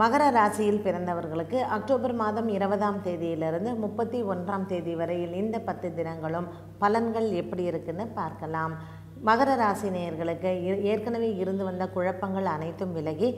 மகர ராசியில் பிறந்தவர்களுக்கு அக்டோபர் மாதம் 20ஆம் தேதியிலிருந்து 31ஆம் தேதி வரையில் இந்த 10 தினங்களும் பலன்கள் எப்படி இருக்குன்னு பார்க்கலாம். மகர ராசி நேயர்களுக்கு ஏற்கனவே இருந்து வந்த குழப்பங்கள் அனைத்தும் விலகி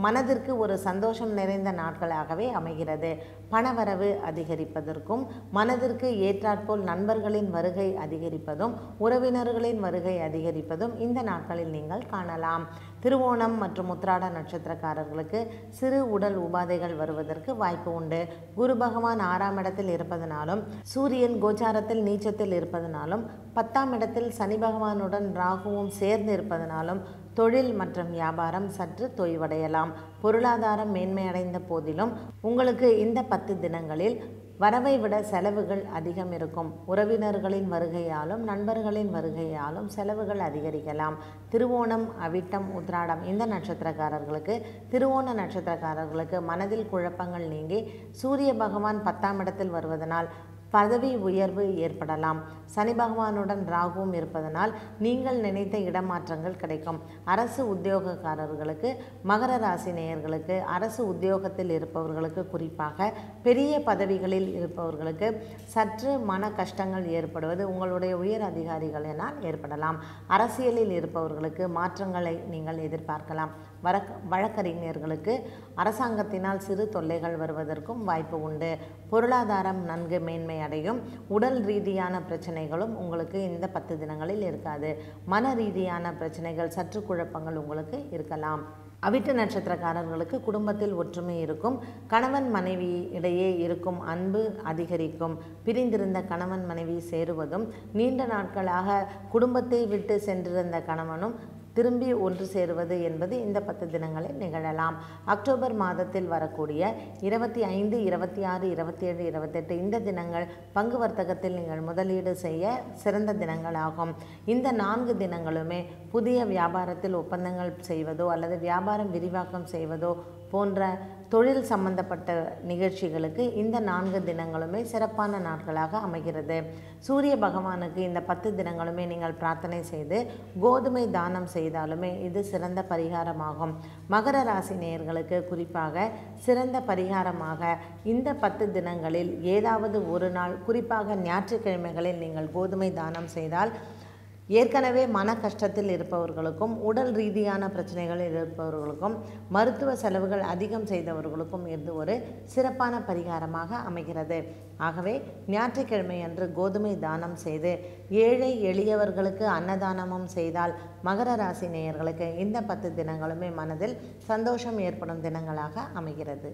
மனதிற்கு ஒரு சந்தோஷம் நிறைந்த நாட்களாகவே அமைகிறது. பணவரவு அதிகரிப்பதற்கும் மனதிற்கு ஏற்றாற்போல் நண்பர்களின் வருகை அதிகரிப்பதும் உறவினர்களின் வருகை அதிகரிப்பதும் இந்த நாட்களில் நீங்கள் காணலாம். திருவோணம் மற்றும் உத்திராட நட்சத்திரக்காரர்களுக்கு சிறு உடல் உபாதைகள் வருவதற்கு வாய்ப்பு உண்டு. குரு பகவான் 6ஆம் இடத்தில் இருப்பதனாலும் சூரியன் கோச்சாரத்தில் நீச்சத்தில் இருப்பதனாலும் 10ஆம் இடத்தில் சனி பகவானுடன் ராகுவும் சேர்ந்து இருப்பதனாலும் தொழில் மற்றும் வியாபாரம் சற்று தொய்வடையலாம். பொருளாதாரம் மேன்மையடைந்த போதிலும் உங்களுக்கு இந்த 10 தினங்களில் வரவை விட செலவுகள் அதிகம் இருக்கும். உறவினர்களின் வருகையாலும் நண்பர்களின் வருகையாலும் செலவுகள் அதிகரிக்கலாம். திருவோணம், அவிட்டம், உத்திராடம் இந்த நட்சத்திரக்காரர்களுக்கு திருவோண நட்சத்திரக்காரர்களுக்கு மனதில் குழப்பங்கள் நீங்கி சூரிய பகவான் 10ஆம் இடத்தில் வருவதனால் பதவி உயர்வு ஏற்படலாம். சனி பகவானுடன் ராகுவும் இருப்பதனால் நீங்கள் நினைத்த இடமாற்றங்கள் கிடைக்கும். அரசு உத்தியோகக்காரர்களுக்கு மகர ராசி நேயர்களுக்கு அரசு உத்தியோகத்தில் இருப்பவர்களுக்கு குறிப்பாக பெரிய பதவிகளில் இருப்பவர்களுக்கு சற்று மன கஷ்டங்கள் ஏற்படுவது உங்களுடைய உயர் அதிகாரிகளினால் ஏற்படலாம். அரசியலில் இருப்பவர்களுக்கு மாற்றங்களை நீங்கள் எதிர்பார்க்கலாம். வழக்கறிஞர்களுக்கு அரசாங்கத்தினால் சிறு தொல்லைகள் வருவதற்கும் வாய்ப்பு உண்டு. பொருளாதாரம் நன்கு மேன்மை அடையும். உடல் ரீதியான பிரச்சனைகளும் உங்களுக்கு இந்த 10 தினங்களில் இருக்காது. மன ரீதியான பிரச்சனைகள் சற்று குழப்பங்கள் உங்களுக்கு இருக்கலாம். அவிட்ட நட்சத்திரக்காரர்களுக்கு குடும்பத்தில் ஒற்றுமை இருக்கும். கணவன் மனைவி இடையே இருக்கும் அன்பு அதிகரிக்கும். பிரிந்திருந்த கணவன் மனைவி சேருவதும் நீண்ட நாட்களாக குடும்பத்தை விட்டு சென்றிருந்த கணவனும் திரும்பி ஒன்று சேருவது என்பது இந்த 10 தினங்களில் நிகழலாம். அக்டோபர் மாதத்தில் வரக்கூடிய 25, 26, 27, 28 இந்த தினங்கள் பங்கு வர்த்தகத்தில் நீங்கள் முதலீடு செய்ய சிறந்த தினங்கள் ஆகும். இந்த 4 தினங்களுமே புதிய வியாபாரத்தில் ஒப்பந்தங்கள் செய்வதோ அல்லது வியாபாரம் விரிவாக்கம் செய்வதோ போன்ற தொழில் சம்பந்தப்பட்ட நிகழ்ச்சிகளுக்கு இந்த 4 தினங்களுமே சிறப்பான நாட்களாக அமைகிறது. சூரிய பகவானுக்கு இந்த 10 தினங்களுமே நீங்கள் பிரார்த்தனை செய்து கோதுமை தானம் செய்தாலுமே இது சிறந்த பரிகாரமாகும். மகர ராசி நேயர்களுக்கு குறிப்பாக சிறந்த பரிகாரமாக இந்த 10 தினங்களில் ஏதாவது ஒரு நாள், குறிப்பாக ஞாயிற்றுக்கிழமைகளில் நீங்கள் கோதுமை தானம் செய்தால் ஏற்கனவே மன கஷ்டத்தில் இருப்பவர்களுக்கும் உடல் ரீதியான பிரச்சனைகளில் இருப்பவர்களுக்கும் மருத்துவ செலவுகள் அதிகம் செய்தவர்களுக்கும் இது ஒரு சிறப்பான பரிகாரமாக அமைகிறது. ஆகவே ஞாயிற்றுக்கிழமை அன்று கோதுமை தானம் செய்து ஏழை எளியவர்களுக்கு அன்னதானமும் செய்தால் மகர ராசி நேயர்களுக்கு இந்த 10 தினங்களுமே மனதில் சந்தோஷம் ஏற்படும் தினங்களாக அமைகிறது.